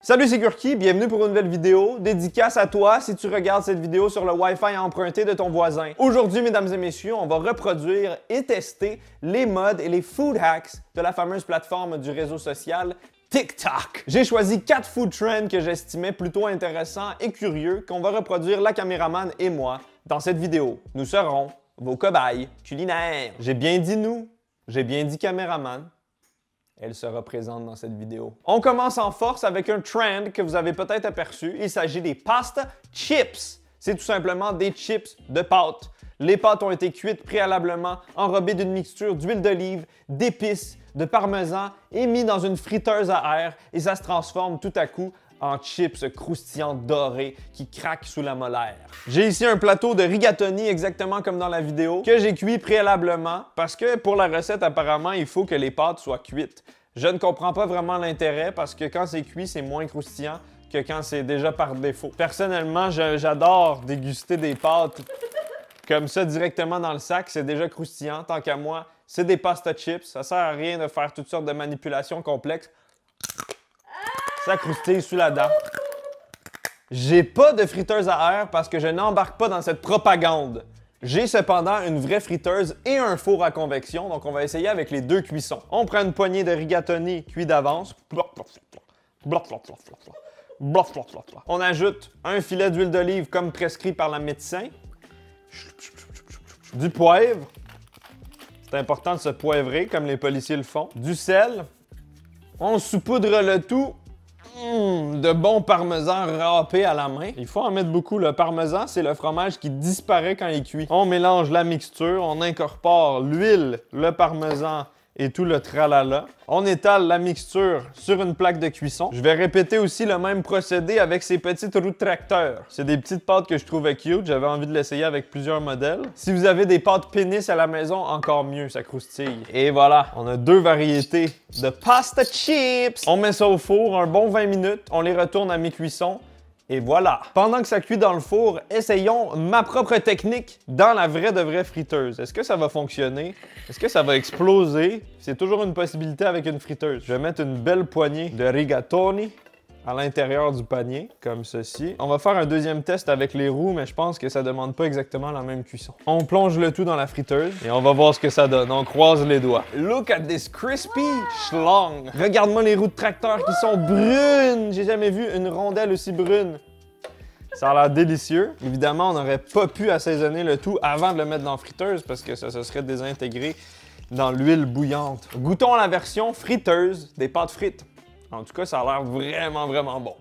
Salut, c'est Gurki, bienvenue pour une nouvelle vidéo. Dédicace à toi si tu regardes cette vidéo sur le Wi-Fi emprunté de ton voisin. Aujourd'hui, mesdames et messieurs, on va reproduire et tester les modes et les food hacks de la fameuse plateforme du réseau social TikTok. J'ai choisi 4 food trends que j'estimais plutôt intéressants et curieux qu'on va reproduire la caméraman et moi dans cette vidéo. Nous serons vos cobayes culinaires. J'ai bien dit nous, j'ai bien dit caméraman. Elle sera présente dans cette vidéo. On commence en force avec un trend que vous avez peut-être aperçu. Il s'agit des pasta chips. C'est tout simplement des chips de pâtes. Les pâtes ont été cuites préalablement, enrobées d'une mixture d'huile d'olive, d'épices, de parmesan et mis dans une friteuse à air et ça se transforme tout à coup en chips croustillants dorés qui craquent sous la molaire. J'ai ici un plateau de rigatoni exactement comme dans la vidéo que j'ai cuit préalablement parce que pour la recette apparemment il faut que les pâtes soient cuites. Je ne comprends pas vraiment l'intérêt parce que quand c'est cuit c'est moins croustillant que quand c'est déjà par défaut. Personnellement j'adore déguster des pâtes comme ça directement dans le sac, c'est déjà croustillant. Tant qu'à moi, c'est des pasta chips, ça sert à rien de faire toutes sortes de manipulations complexes. Ça croustille sous la dent. J'ai pas de friteuse à air parce que je n'embarque pas dans cette propagande. J'ai cependant une vraie friteuse et un four à convection, donc on va essayer avec les deux cuissons. On prend une poignée de rigatoni cuit d'avance. On ajoute un filet d'huile d'olive comme prescrit par la médecin. Du poivre. C'est important de se poivrer comme les policiers le font. Du sel. On saupoudre le tout. De bon parmesan râpé à la main. Il faut en mettre beaucoup. Le parmesan, c'est le fromage qui disparaît quand il cuit. On mélange la mixture, on incorpore l'huile, le parmesan et tout le tralala. On étale la mixture sur une plaque de cuisson. Je vais répéter aussi le même procédé avec ces petites roues de tracteur. C'est des petites pâtes que je trouvais cute. J'avais envie de l'essayer avec plusieurs modèles. Si vous avez des pâtes pénis à la maison, encore mieux, ça croustille. Et voilà, on a deux variétés de pasta chips. On met ça au four un bon 20 minutes. On les retourne à mi-cuisson. Et voilà! Pendant que ça cuit dans le four, essayons ma propre technique dans la vraie de vraie friteuse. Est-ce que ça va fonctionner? Est-ce que ça va exploser? C'est toujours une possibilité avec une friteuse. Je vais mettre une belle poignée de rigatoni à l'intérieur du panier, comme ceci. On va faire un deuxième test avec les roues, mais je pense que ça demande pas exactement la même cuisson. On plonge le tout dans la friteuse et on va voir ce que ça donne. On croise les doigts. Look at this crispy schlong! Regarde-moi les roues de tracteur qui sont brunes! J'ai jamais vu une rondelle aussi brune. Ça a l'air délicieux. Évidemment, on n'aurait pas pu assaisonner le tout avant de le mettre dans la friteuse parce que ça se serait désintégré dans l'huile bouillante. Goûtons à la version friteuse des pâtes frites. En tout cas, ça a l'air vraiment, vraiment bon.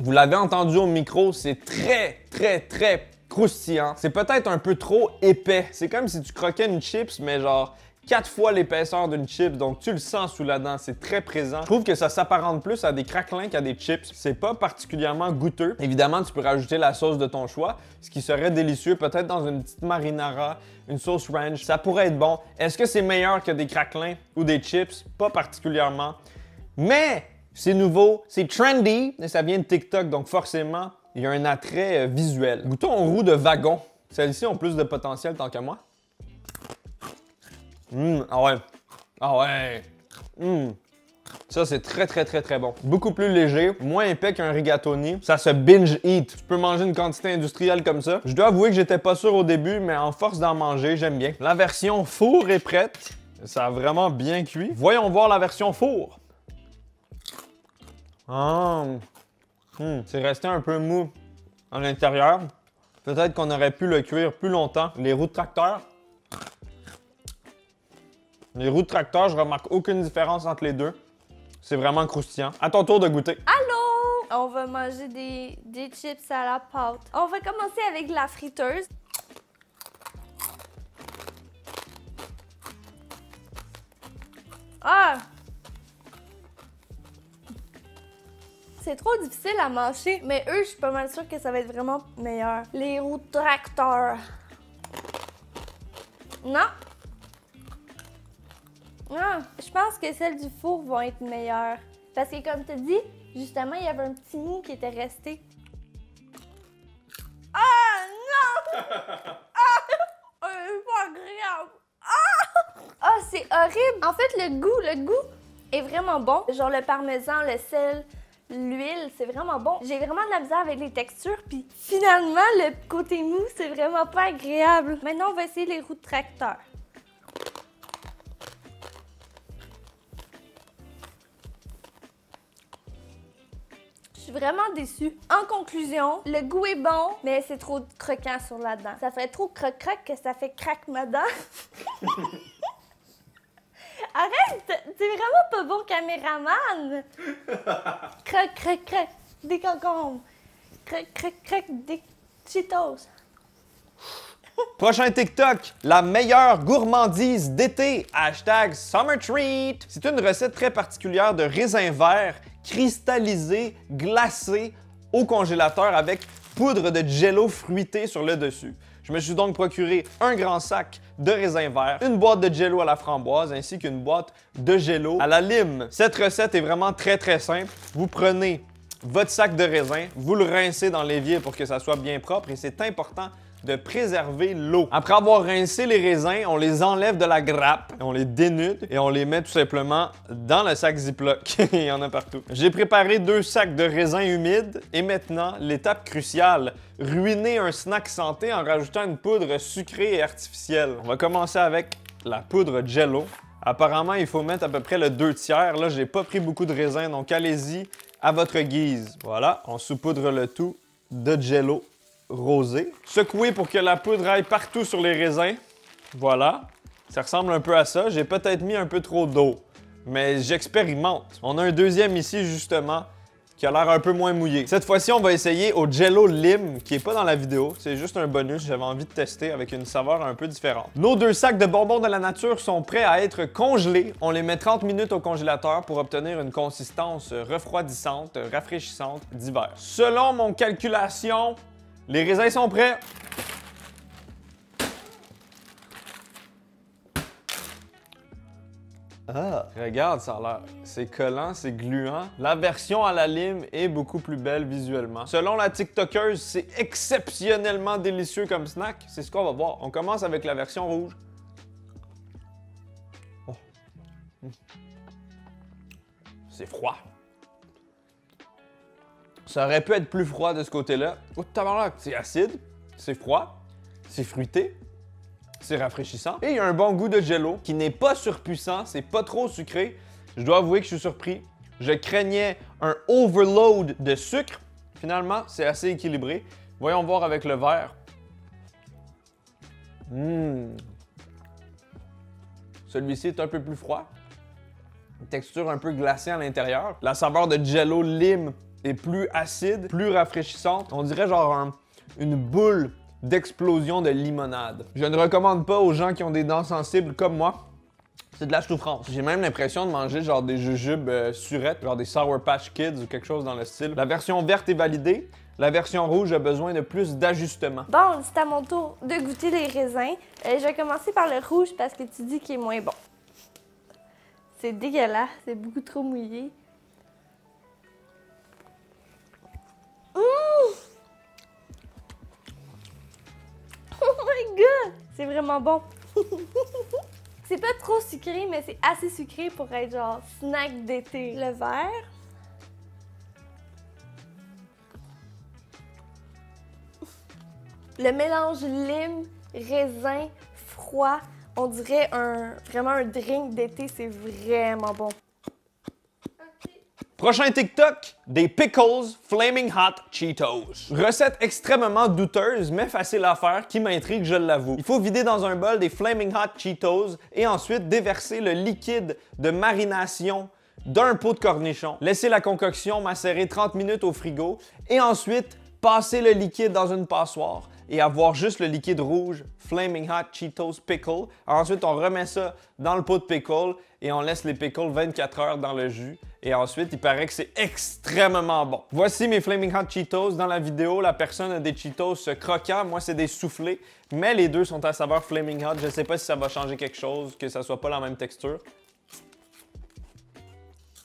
Vous l'avez entendu au micro, c'est très croustillant. C'est peut-être un peu trop épais. C'est comme si tu croquais une chips, mais genre 4 fois l'épaisseur d'une chips, donc tu le sens sous la dent, c'est très présent. Je trouve que ça s'apparente plus à des craquelins qu'à des chips. C'est pas particulièrement goûteux. Évidemment, tu peux rajouter la sauce de ton choix, ce qui serait délicieux, peut-être dans une petite marinara, une sauce ranch, ça pourrait être bon. Est-ce que c'est meilleur que des craquelins ou des chips? Pas particulièrement. Mais c'est nouveau, c'est trendy, et ça vient de TikTok, donc forcément, il y a un attrait visuel. Goûtons aux roues de wagon. Celles-ci ont plus de potentiel tant qu'à moi. Ah ouais. Ah ouais. Ça, c'est très bon. Beaucoup plus léger, moins épais qu'un rigatoni. Ça se binge eat. Tu peux manger une quantité industrielle comme ça. Je dois avouer que j'étais pas sûr au début, mais en force d'en manger, j'aime bien. La version four est prête. Ça a vraiment bien cuit. Voyons voir la version four. C'est resté un peu mou à l'intérieur. Peut-être qu'on aurait pu le cuire plus longtemps. Les roues de tracteur. Les roues de tracteur, je remarque aucune différence entre les deux. C'est vraiment croustillant. À ton tour de goûter. Allô! On va manger des chips à la pâte. On va commencer avec la friteuse. Ah! C'est trop difficile à mâcher, mais eux, je suis pas mal sûre que ça va être vraiment meilleur. Les roues de tracteur. Non! Ah, je pense que celles du four vont être meilleures. Parce que comme tu as dit, justement, il y avait un petit mou qui était resté. Ah non! Ah! C'est pas agréable! horrible. En fait, le goût est vraiment bon. Genre le parmesan, le sel, l'huile, c'est vraiment bon. J'ai vraiment de la misère avec les textures, puis finalement, le côté mou, c'est vraiment pas agréable. Maintenant, on va essayer les roues de tracteur. Je suis vraiment déçue. En conclusion, le goût est bon, mais c'est trop croquant sur la dent. Ça fait trop croc-croc que ça fait craque ma dent. Arrête! T'es vraiment pas bon caméraman! Croc, croc, croc, des concombres. Croc, croc, croc, des Cheetos. Prochain TikTok, la meilleure gourmandise d'été, hashtag Summer Treat. C'est une recette très particulière de raisins verts cristallisés, glacés au congélateur avec poudre de jello fruité sur le dessus. Je me suis donc procuré un grand sac de raisins verts, une boîte de jello à la framboise ainsi qu'une boîte de jello à la lime. Cette recette est vraiment très simple. Vous prenez votre sac de raisins, vous le rincez dans l'évier pour que ça soit bien propre et c'est important de préserver l'eau. Après avoir rincé les raisins, on les enlève de la grappe, on les dénude et on les met tout simplement dans le sac Ziploc. Il y en a partout. J'ai préparé 2 sacs de raisins humides et maintenant, l'étape cruciale, ruiner un snack santé en rajoutant une poudre sucrée et artificielle. On va commencer avec la poudre Jello. Apparemment, il faut mettre à peu près le 2/3. Là, j'ai pas pris beaucoup de raisins, donc allez-y à votre guise. Voilà, on saupoudre le tout de Jello rosé. Secouez pour que la poudre aille partout sur les raisins. Voilà. Ça ressemble un peu à ça. J'ai peut-être mis un peu trop d'eau, mais j'expérimente. On a un deuxième ici, justement, qui a l'air un peu moins mouillé. Cette fois-ci, on va essayer au Jello lime, qui n'est pas dans la vidéo. C'est juste un bonus. J'avais envie de tester avec une saveur un peu différente. Nos 2 sacs de bonbons de la nature sont prêts à être congelés. On les met 30 minutes au congélateur pour obtenir une consistance refroidissante, rafraîchissante d'hiver. Selon mon calculation, les raisins sont prêts. Ah, regarde, ça a l'air. C'est collant, c'est gluant. La version à la lime est beaucoup plus belle visuellement. Selon la TikTokeuse, c'est exceptionnellement délicieux comme snack. C'est ce qu'on va voir. On commence avec la version rouge. Oh. C'est froid. Ça aurait pu être plus froid de ce côté-là. Oh, tabarnak, c'est acide, c'est froid, c'est fruité, c'est rafraîchissant. Et il y a un bon goût de jello qui n'est pas surpuissant, c'est pas trop sucré. Je dois avouer que je suis surpris. Je craignais un overload de sucre. Finalement, c'est assez équilibré. Voyons voir avec le verre. Celui-ci est un peu plus froid. Une texture un peu glacée à l'intérieur. La saveur de jello lime est plus acide, plus rafraîchissante. On dirait genre une boule d'explosion de limonade. Je ne recommande pas aux gens qui ont des dents sensibles comme moi. C'est de la souffrance. J'ai même l'impression de manger genre des jujubes surettes, genre des Sour Patch Kids ou quelque chose dans le style. La version verte est validée. La version rouge a besoin de plus d'ajustements. Bon, c'est à mon tour de goûter les raisins. Je vais commencer par le rouge parce que tu dis qu'il est moins bon. C'est dégueulasse, c'est beaucoup trop mouillé. Oh my god! C'est vraiment bon. C'est pas trop sucré, mais c'est assez sucré pour être genre snack d'été. Le vert. Le mélange lime, raisin, froid, on dirait vraiment un drink d'été, c'est vraiment bon. Prochain TikTok, des Pickles Flaming Hot Cheetos. Recette extrêmement douteuse, mais facile à faire, qui m'intrigue, je l'avoue. Il faut vider dans un bol des Flaming Hot Cheetos et ensuite déverser le liquide de marination d'un pot de cornichons. Laisser la concoction macérer 30 minutes au frigo et ensuite passer le liquide dans une passoire et avoir juste le liquide rouge Flaming Hot Cheetos Pickle. Ensuite, on remet ça dans le pot de pickle et on laisse les pickles 24 heures dans le jus. Et ensuite, il paraît que c'est extrêmement bon. Voici mes Flaming Hot Cheetos. Dans la vidéo, la personne a des Cheetos croquants. Moi, c'est des soufflés. Mais les deux sont à saveur Flaming Hot. Je ne sais pas si ça va changer quelque chose, que ça soit pas la même texture.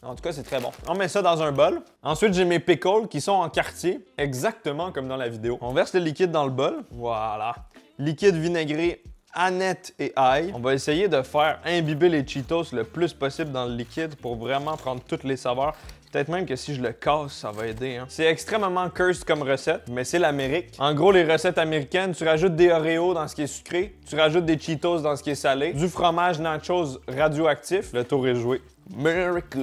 En tout cas, c'est très bon. On met ça dans un bol. Ensuite, j'ai mes pickles qui sont en quartier, exactement comme dans la vidéo. On verse le liquide dans le bol. Voilà. Liquide vinaigré Annette et ail. On va essayer de faire imbiber les Cheetos le plus possible dans le liquide pour vraiment prendre toutes les saveurs. Peut-être même que si je le casse, ça va aider. Hein. C'est extrêmement cursed comme recette, mais c'est l'Amérique. En gros, les recettes américaines, tu rajoutes des Oreos dans ce qui est sucré, tu rajoutes des Cheetos dans ce qui est salé, du fromage nachos radioactif, le tour est joué. America!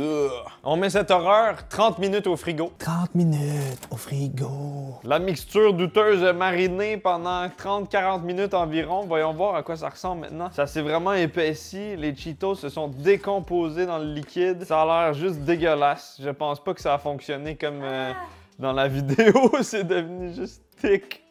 On met cette horreur 30 minutes au frigo. 30 minutes au frigo. La mixture douteuse est marinée pendant 30-40 minutes environ. Voyons voir à quoi ça ressemble maintenant. Ça s'est vraiment épaissi. Les Cheetos se sont décomposés dans le liquide. Ça a l'air juste dégueulasse. Je pense pas que ça a fonctionné comme dans la vidéo. C'est devenu juste thick.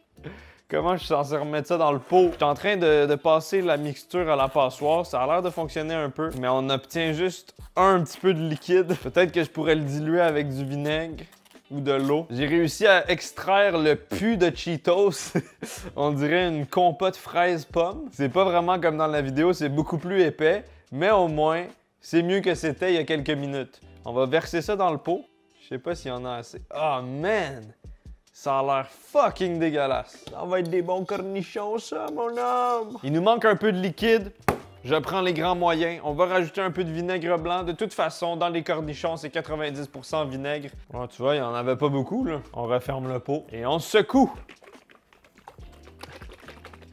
Comment je suis censé remettre ça dans le pot? Je suis en train de passer la mixture à la passoire. Ça a l'air de fonctionner un peu, mais on obtient juste un petit peu de liquide. Peut-être que je pourrais le diluer avec du vinaigre ou de l'eau. J'ai réussi à extraire le pu de Cheetos. On dirait une compote fraise-pomme. C'est pas vraiment comme dans la vidéo, c'est beaucoup plus épais, mais au moins, c'est mieux que c'était il y a quelques minutes. On va verser ça dans le pot. Je sais pas s'il y en a assez. Oh man! Ça a l'air fucking dégueulasse. Ça va être des bons cornichons, ça, mon homme! Il nous manque un peu de liquide. Je prends les grands moyens. On va rajouter un peu de vinaigre blanc. De toute façon, dans les cornichons, c'est 90% vinaigre. Oh, tu vois, il n'y en avait pas beaucoup, là. On referme le pot et on secoue.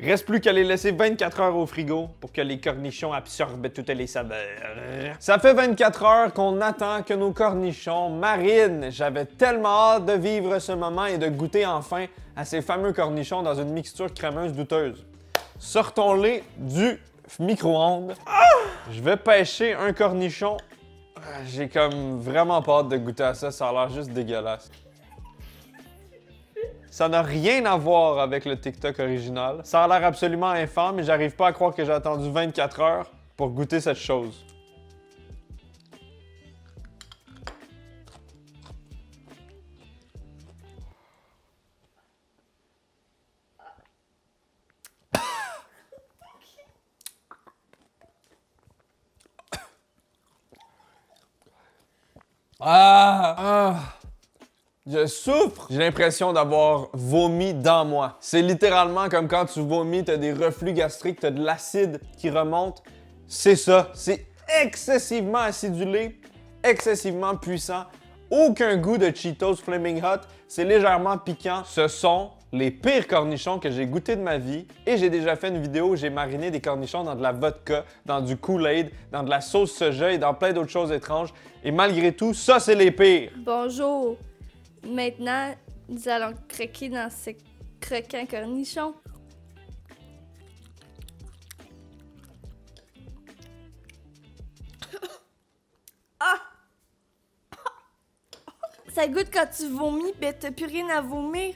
Reste plus qu'à les laisser 24 heures au frigo pour que les cornichons absorbent toutes les saveurs. Ça fait 24 heures qu'on attend que nos cornichons marinent. J'avais tellement hâte de vivre ce moment et de goûter enfin à ces fameux cornichons dans une mixture crémeuse douteuse. Sortons-les du micro-ondes. Je vais pêcher un cornichon. J'ai comme vraiment pas hâte de goûter à ça. Ça a l'air juste dégueulasse. Ça n'a rien à voir avec le TikTok original. Ça a l'air absolument infâme, mais j'arrive pas à croire que j'ai attendu 24 heures pour goûter cette chose. Je souffre! J'ai l'impression d'avoir vomi dans moi. C'est littéralement comme quand tu vomis, t'as des reflux gastriques, t'as de l'acide qui remonte. C'est ça. C'est excessivement acidulé, excessivement puissant. Aucun goût de Cheetos Flaming Hot. C'est légèrement piquant. Ce sont les pires cornichons que j'ai goûtés de ma vie. Et j'ai déjà fait une vidéo où j'ai mariné des cornichons dans de la vodka, dans du Kool-Aid, dans de la sauce soja et dans plein d'autres choses étranges. Et malgré tout, ça, c'est les pires. Bonjour. Maintenant, nous allons croquer dans ce croquant cornichon. Ah! Ça goûte quand tu vomis, ben t'as plus rien à vomir.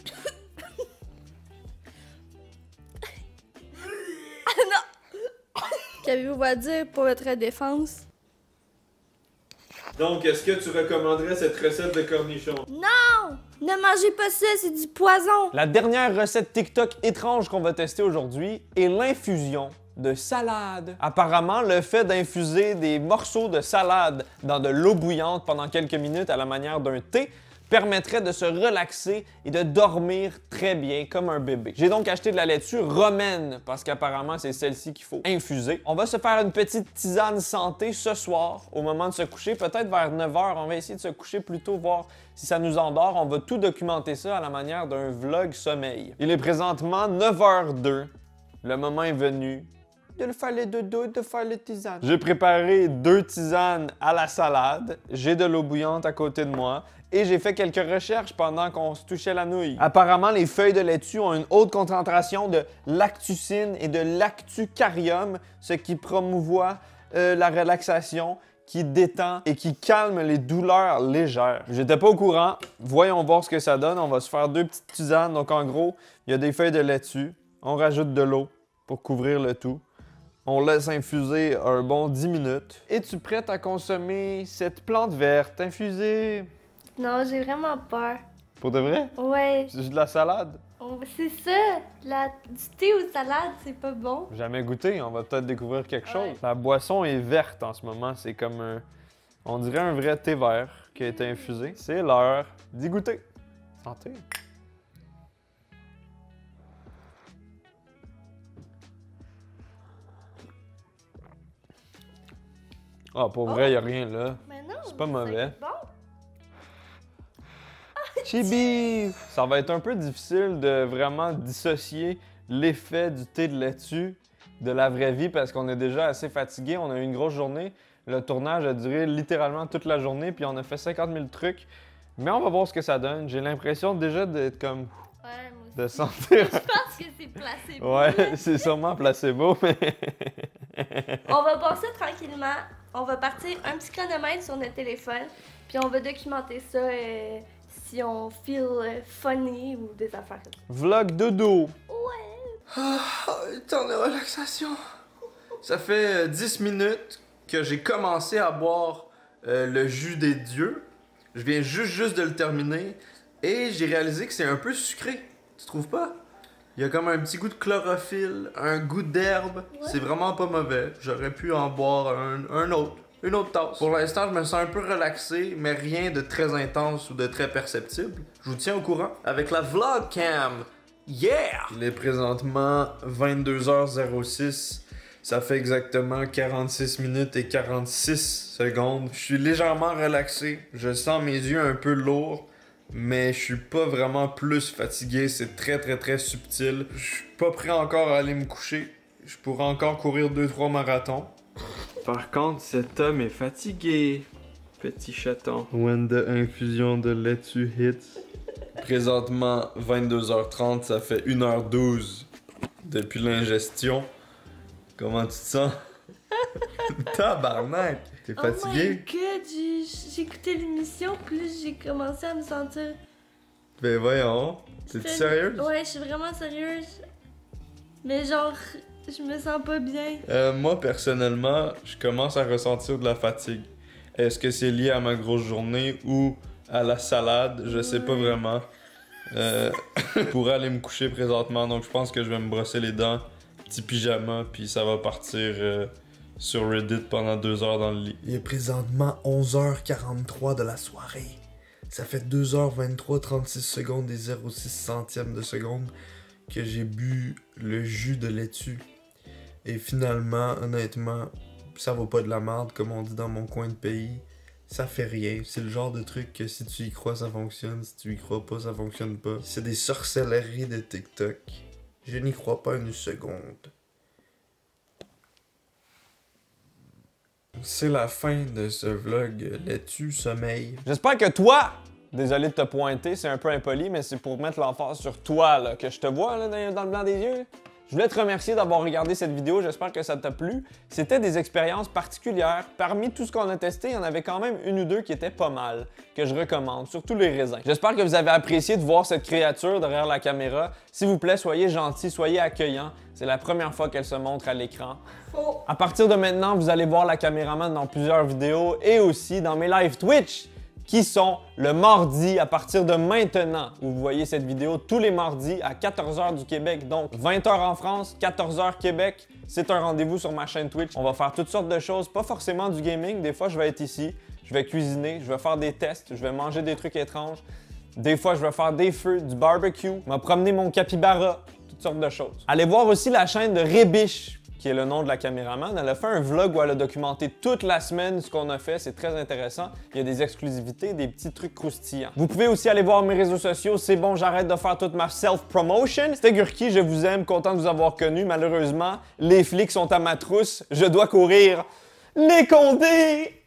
Ah non! Qu'avez-vous à dire pour votre défense? Donc, est-ce que tu recommanderais cette recette de cornichons? Non! Ne mangez pas ça, c'est du poison! La dernière recette TikTok étrange qu'on va tester aujourd'hui est l'infusion de salade. Apparemment, le fait d'infuser des morceaux de salade dans de l'eau bouillante pendant quelques minutes à la manière d'un thé permettrait de se relaxer et de dormir très bien comme un bébé. J'ai donc acheté de la laitue romaine parce qu'apparemment c'est celle-ci qu'il faut infuser. On va se faire une petite tisane santé ce soir au moment de se coucher, peut-être vers 9h. On va essayer de se coucher plus tôt, voir si ça nous endort. On va tout documenter ça à la manière d'un vlog sommeil. Il est présentement 9h02. Le moment est venu de faire les dodo, de faire les tisanes. J'ai préparé 2 tisanes à la salade. J'ai de l'eau bouillante à côté de moi. Et j'ai fait quelques recherches pendant qu'on se touchait la nouille. Apparemment, les feuilles de laitue ont une haute concentration de lactucine et de lactucarium, ce qui promouvoit la relaxation, qui détend et qui calme les douleurs légères. J'étais pas au courant. Voyons voir ce que ça donne. On va se faire 2 petites tisanes. Donc en gros, il y a des feuilles de laitue. On rajoute de l'eau pour couvrir le tout. On laisse infuser un bon 10 minutes. Es-tu prête à consommer cette plante verte infusée? Non, j'ai vraiment peur. Pour de vrai? Ouais. C'est juste de la salade? C'est ça. Du thé aux salades, c'est pas bon. Jamais goûté, on va peut-être découvrir quelque chose. Ouais. La boisson est verte en ce moment, c'est comme un... On dirait un vrai thé vert qui a été infusé. C'est l'heure d'y goûter. Santé! Ah, pour vrai, y a rien là. Mais non, C'est pas mauvais. Bon. Chibi! Ça va être un peu difficile de vraiment dissocier l'effet du thé de laitue de la vraie vie parce qu'on est déjà assez fatigué. On a eu une grosse journée. Le tournage a duré littéralement toute la journée, puis on a fait 50 000 trucs. Mais on va voir ce que ça donne. J'ai l'impression déjà d'être comme... Ouais, moi aussi. de sentir... Je pense que c'est placebo. Ouais, c'est sûrement placebo, mais... On va passer tranquillement. On va partir un petit chronomètre sur notre téléphone, puis on va documenter ça si on feel funny ou des affaires comme ça. Vlog dodo. Ouais. Temps de relaxation. Ça fait 10 minutes que j'ai commencé à boire le jus des dieux. Je viens juste de le terminer et j'ai réalisé que c'est un peu sucré. Tu trouves pas? Il y a comme un petit goût de chlorophylle, un goût d'herbe. Ouais. C'est vraiment pas mauvais. J'aurais pu en boire une autre tasse. Pour l'instant, je me sens un peu relaxé, mais rien de très intense ou de très perceptible. Je vous tiens au courant avec la vlog cam. Yeah! Il est présentement 22h06. Ça fait exactement 46 minutes et 46 secondes. Je suis légèrement relaxé. Je sens mes yeux un peu lourds. Mais je suis pas vraiment plus fatigué, c'est très subtil. Je suis pas prêt encore à aller me coucher. Je pourrais encore courir 2-3 marathons. Par contre, cet homme est fatigué. Petit chaton. When the infusion de laitue hits. Présentement, 22h30, ça fait 1h12 depuis l'ingestion. Comment tu te sens? Tabarnak! T'es fatigué? Oh my god, j'ai écouté l'émission, puis j'ai commencé à me sentir... Ben voyons, t'es-tu sérieuse? Ouais, je suis vraiment sérieuse. Mais genre, je me sens pas bien. Moi, personnellement, je commence à ressentir de la fatigue. Est-ce que c'est lié à ma grosse journée ou à la salade? Je sais pas vraiment. Je pourrais aller me coucher présentement, donc je pense que je vais me brosser les dents, petit pyjama, puis ça va partir sur Reddit pendant 2 heures dans le lit. Il est présentement 11h43 de la soirée. Ça fait 2h23 36 secondes et 0,6 centièmes de seconde que j'ai bu le jus de laitue. Et finalement, honnêtement, ça vaut pas de la merde, comme on dit dans mon coin de pays. Ça fait rien. C'est le genre de truc que si tu y crois, ça fonctionne. Si tu y crois pas, ça fonctionne pas. C'est des sorcelleries de TikTok. Je n'y crois pas une seconde. C'est la fin de ce vlog laitue sommeil. J'espère que toi, désolé de te pointer, c'est un peu impoli, mais c'est pour mettre l'emphase sur toi là, que je te vois là, dans le blanc des yeux. Je voulais te remercier d'avoir regardé cette vidéo, j'espère que ça t'a plu. C'était des expériences particulières. Parmi tout ce qu'on a testé, il y en avait quand même une ou deux qui étaient pas mal, que je recommande, surtout les raisins. J'espère que vous avez apprécié de voir cette créature derrière la caméra. S'il vous plaît, soyez gentils, soyez accueillants. C'est la première fois qu'elle se montre à l'écran. À partir de maintenant, vous allez voir la caméraman dans plusieurs vidéos et aussi dans mes lives Twitch qui sont le mardi à partir de maintenant, où vous voyez cette vidéo tous les mardis à 14h du Québec. Donc 20h en France, 14h Québec. C'est un rendez-vous sur ma chaîne Twitch. On va faire toutes sortes de choses, pas forcément du gaming. Des fois, je vais être ici, je vais cuisiner, je vais faire des tests, je vais manger des trucs étranges. Des fois, je vais faire des feux, du barbecue, je vais promener mon capybara, toutes sortes de choses. Allez voir aussi la chaîne de Rebiche, qui est le nom de la caméraman. Elle a fait un vlog où elle a documenté toute la semaine ce qu'on a fait. C'est très intéressant. Il y a des exclusivités, des petits trucs croustillants. Vous pouvez aussi aller voir mes réseaux sociaux. C'est bon, j'arrête de faire toute ma self-promotion. C'était Gurki, je vous aime, content de vous avoir connu. Malheureusement, les flics sont à ma trousse. Je dois courir. Les condés!